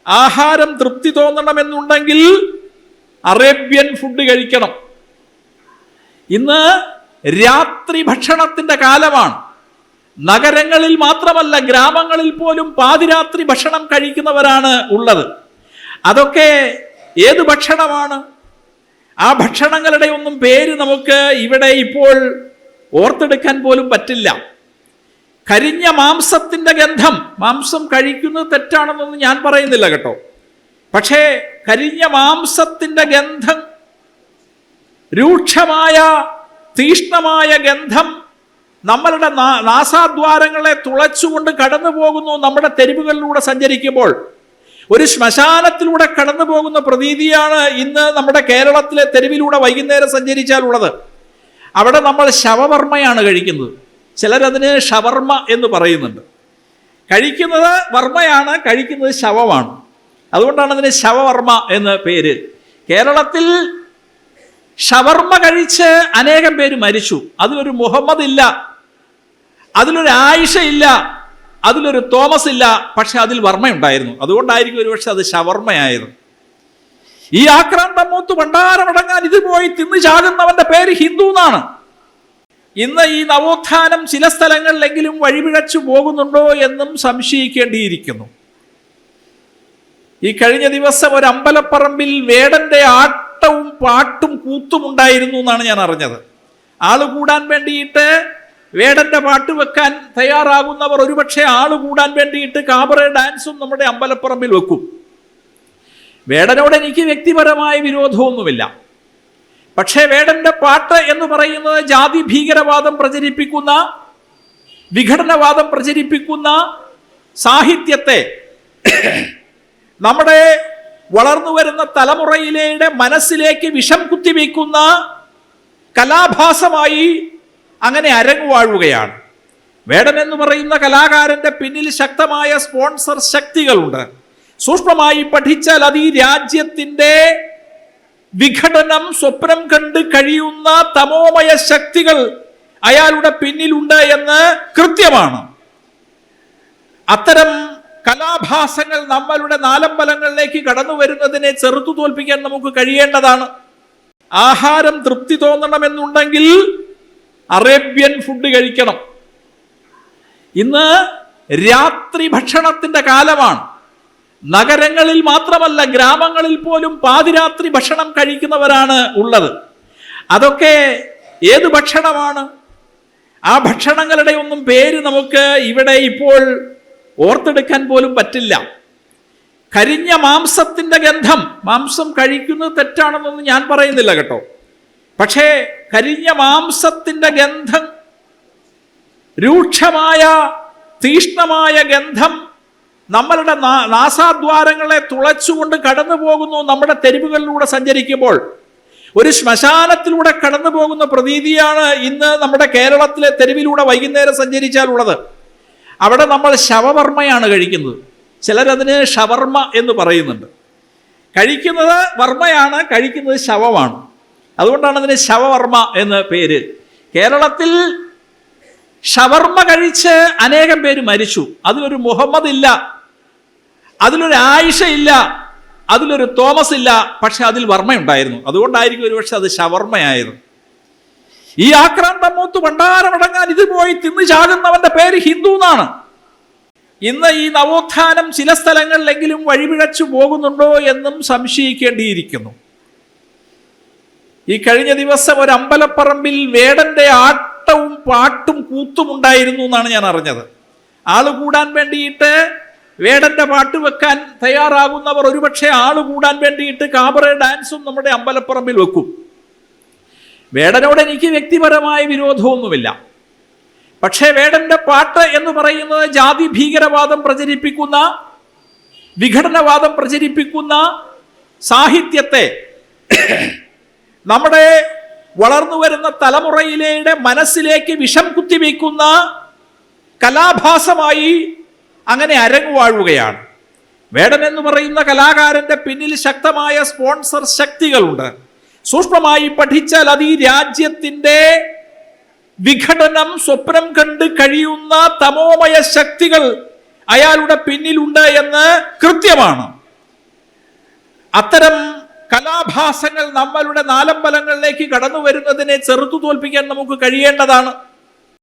ആഹാരം തൃപ്തി തോന്നണമെന്നുണ്ടെങ്കിൽ Arabian food കഴിക്കണം. ഇന്ന് രാത്രി ഭക്ഷണത്തിന്റെ കാലമാണ്. നഗരങ്ങളിൽ മാത്രമല്ല, ഗ്രാമങ്ങളിൽ പോലും പാതിരാത്രി ഭക്ഷണം കഴിക്കുന്നവരാണ് ഉള്ളത്. അതൊക്കെ ഏത് ഭക്ഷണമാണ്? ആ ഭക്ഷണങ്ങളുടെ ഒന്നും പേര് നമുക്ക് ഇവിടെ ഇപ്പോൾ ഓർത്തെടുക്കാൻ പോലും പറ്റില്ല. കരിഞ്ഞ മാംസത്തിന്റെ ഗന്ധം. മാംസം കഴിക്കുന്നത് തെറ്റാണെന്നൊന്നും ഞാൻ പറയുന്നില്ല കേട്ടോ. പക്ഷേ കരിഞ്ഞ മാംസത്തിന്റെ ഗന്ധം, രൂക്ഷമായ തീഷ്ണമായ ഗന്ധം നമ്മളുടെ നാസാദ്വാരങ്ങളെ തുളച്ചുകൊണ്ട് കടന്നു പോകുന്നു. നമ്മുടെ തെരുവുകളിലൂടെ സഞ്ചരിക്കുമ്പോൾ ഒരു ശ്മശാനത്തിലൂടെ കടന്നു പോകുന്ന പ്രതീതിയാണ് ഇന്ന് നമ്മുടെ കേരളത്തിലെ തെരുവിലൂടെ വൈകുന്നേരം സഞ്ചരിച്ചാലുള്ളത്. അവിടെ നമ്മൾ ശവവർമ്മയാണ് കഴിക്കുന്നത്. ചിലരതിന് ഷവർമ്മ എന്ന് പറയുന്നുണ്ട്. കഴിക്കുന്നത് വർമ്മയാണ്, കഴിക്കുന്നത് ശവമാണ്. അതുകൊണ്ടാണ് അതിന് ശവവർമ്മ എന്ന് പേര്. കേരളത്തിൽ ഷവർമ്മ കഴിച്ച് അനേകം പേര് മരിച്ചു. അതിലൊരു മുഹമ്മദ് ഇല്ല, അതിലൊരു ആയിഷ ഇല്ല, അതിലൊരു തോമസ് ഇല്ല. പക്ഷെ അതിൽ വർമ്മയുണ്ടായിരുന്നു. അതുകൊണ്ടായിരിക്കും ഒരുപക്ഷെ അത് ഷവർമ്മയായത്. ഈ ആക്രാന്തം മൂത്ത് ഭണ്ഡാരമടങ്ങാൻ ഇത് പോയി തിന്നു ചാകുന്നവന്റെ പേര് ഹിന്ദു എന്നാണ്. ഇന്ന് ഈ നവോത്ഥാനം ചില സ്ഥലങ്ങളിലെങ്കിലും വഴിപിഴച്ചു പോകുന്നുണ്ടോ എന്നും സംശയിക്കേണ്ടിയിരിക്കുന്നു. ഈ കഴിഞ്ഞ ദിവസം ഒരു അമ്പലപ്പറമ്പിൽ വേടന്റെ ആട്ടവും പാട്ടും കൂത്തും ഉണ്ടായിരുന്നു എന്നാണ് ഞാൻ അറിഞ്ഞത്. ആള് കൂടാൻ വേണ്ടിയിട്ട് വേടന്റെ പാട്ട് വെക്കാൻ തയ്യാറാകുന്നവർ ഒരുപക്ഷെ ആള് കൂടാൻ വേണ്ടിയിട്ട് കാബറെ ഡാൻസും നമ്മുടെ അമ്പലപ്പറമ്പിൽ വെക്കും. വേടനോട് എനിക്ക് വ്യക്തിപരമായ വിരോധമൊന്നുമില്ല. പക്ഷേ വേടന്റെ പാട്ട് എന്ന് പറയുന്നത് ജാതി ഭീകരവാദം പ്രചരിപ്പിക്കുന്ന, വിഘടനവാദം പ്രചരിപ്പിക്കുന്ന സാഹിത്യത്തെ നമ്മുടെ വളർന്നു വരുന്ന തലമുറയിലെ മനസ്സിലേക്ക് വിഷം കുത്തിവെക്കുന്ന കലാഭാസമായി അങ്ങനെ അരങ്ങുവാഴുകയാണ്. വേടൻ എന്ന് പറയുന്ന കലാകാരന്റെ പിന്നിൽ ശക്തമായ സ്പോൺസർ ശക്തികളുണ്ട്. സൂക്ഷ്മമായി പഠിച്ചാൽ അത് ഈ രാജ്യത്തിന്റെ വിഘടനം സ്വപ്നം കണ്ട് കഴിയുന്ന തമോമയ ശക്തികൾ അയാളുടെ പിന്നിലുണ്ട് എന്ന് കൃത്യമാണ്. അത്തരം കലാഭാസങ്ങൾ നമ്മളുടെ നാലമ്പലങ്ങളിലേക്ക് കടന്നു വരുന്നതിനെ ചെറുത്തു തോൽപ്പിക്കാൻ നമുക്ക് കഴിയേണ്ടതാണ്. ആഹാരം തൃപ്തി തോന്നണമെന്നുണ്ടെങ്കിൽ അറേബ്യൻ ഫുഡ് കഴിക്കണം. ഇന്ന് രാത്രി ഭക്ഷണത്തിന്റെ കാലമാണ്. നഗരങ്ങളിൽ മാത്രമല്ല, ഗ്രാമങ്ങളിൽ പോലും പാതിരാത്രി ഭക്ഷണം കഴിക്കുന്നവരാണ് ഉള്ളത്. അതൊക്കെ ഏത് ഭക്ഷണമാണ്? ആ ഭക്ഷണങ്ങളുടെ ഒന്നും പേര് നമുക്ക് ഇവിടെ ഇപ്പോൾ ഓർത്തെടുക്കാൻ പോലും പറ്റില്ല. കരിഞ്ഞ മാംസത്തിന്റെ ഗന്ധം. മാംസം കഴിക്കുന്നത് തെറ്റാണെന്നൊന്നും ഞാൻ പറയുന്നില്ല കേട്ടോ. പക്ഷേ കരിഞ്ഞ മാംസത്തിന്റെ ഗന്ധം, രൂക്ഷമായ തീഷ്ണമായ ഗന്ധം നമ്മളുടെ നാസാദ്വാരങ്ങളെ തുളച്ചുകൊണ്ട് കടന്നു പോകുന്നു. നമ്മുടെ തെരുവുകളിലൂടെ സഞ്ചരിക്കുമ്പോൾ ഒരു ശ്മശാനത്തിലൂടെ കടന്നു പോകുന്ന പ്രതീതിയാണ് ഇന്ന് നമ്മുടെ കേരളത്തിലെ തെരുവിലൂടെ വൈകുന്നേരം സഞ്ചരിച്ചാലുള്ളത്. അവിടെ നമ്മൾ ശവവർമ്മയാണ് കഴിക്കുന്നത്. ചിലരതിന് ഷവർമ്മ എന്ന് പറയുന്നുണ്ട്. കഴിക്കുന്നത് വർമ്മയാണ്, കഴിക്കുന്നത് ശവമാണ്. അതുകൊണ്ടാണ് അതിന് ശവവർമ്മ എന്ന് പേര്. കേരളത്തിൽ ഷവർമ്മ കഴിച്ച് അനേകം പേര് മരിച്ചു. അതിലൊരു മുഹമ്മദ് ഇല്ല, അതിലൊരു ആയിഷ ഇല്ല, അതിലൊരു തോമസ് ഇല്ല. പക്ഷെ അതിൽ വർമ്മയുണ്ടായിരുന്നു. അതുകൊണ്ടായിരിക്കും ഒരുപക്ഷെ അത് ഷവർമ്മയായത്. ഈ ആക്രാന്തം മൂത്ത് ഭണ്ഡാരമടങ്ങാൻ ഇത് പോയി തിന്നു ചാകുന്നവന്റെ പേര് ഹിന്ദു എന്നാണ്. ഇന്ന് ഈ നവോത്ഥാനം ചില സ്ഥലങ്ങളിലെങ്കിലും വഴിപിഴച്ചു പോകുന്നുണ്ടോ എന്നും സംശയിക്കേണ്ടിയിരിക്കുന്നു. ഈ കഴിഞ്ഞ ദിവസം ഒരു അമ്പലപ്പറമ്പിൽ വേടന്റെ ആട്ടവും പാട്ടും കൂത്തും ഉണ്ടായിരുന്നു എന്നാണ് ഞാൻ അറിഞ്ഞത്. ആള് കൂടാൻ വേണ്ടിയിട്ട് വേടന്റെ പാട്ട് വെക്കാൻ തയ്യാറാകുന്നവർ ഒരുപക്ഷെ ആള് കൂടാൻ വേണ്ടിയിട്ട് കാബറെ ഡാൻസും നമ്മുടെ അമ്പലപ്പറമ്പിൽ വെക്കും. വേടനോട് എനിക്ക് വ്യക്തിപരമായ വിരോധമൊന്നുമില്ല. പക്ഷേ വേടന്റെ പാട്ട് എന്ന് പറയുന്നത് ജാതി ഭീകരവാദം പ്രചരിപ്പിക്കുന്ന, വിഘടനവാദം പ്രചരിപ്പിക്കുന്ന സാഹിത്യത്തെ നമ്മുടെ വളർന്നു വരുന്ന തലമുറയിലെ മനസ്സിലേക്ക് വിഷം കുത്തിവെക്കുന്ന കലാഭാസമായി അങ്ങനെ അരങ്ങുവാഴുകയാണ്. വേടൻ എന്ന് പറയുന്ന കലാകാരന്റെ പിന്നിൽ ശക്തമായ സ്പോൺസർ ശക്തികളുണ്ട്. സൂക്ഷ്മമായി പഠിച്ചാൽ അത് ഈ രാജ്യത്തിന്റെ വിഘടനം സ്വപ്നം കണ്ട് കഴിയുന്ന തമോമയ ശക്തികൾ അയാളുടെ പിന്നിലുണ്ട് എന്ന് കൃത്യമാണ്. അത്തരം കലാഭാസങ്ങൾ നമ്മളുടെ നാലമ്പലങ്ങളിലേക്ക് കടന്നു വരുന്നതിനെ ചെറുത്തു തോൽപ്പിക്കാൻ നമുക്ക് കഴിയേണ്ടതാണ്.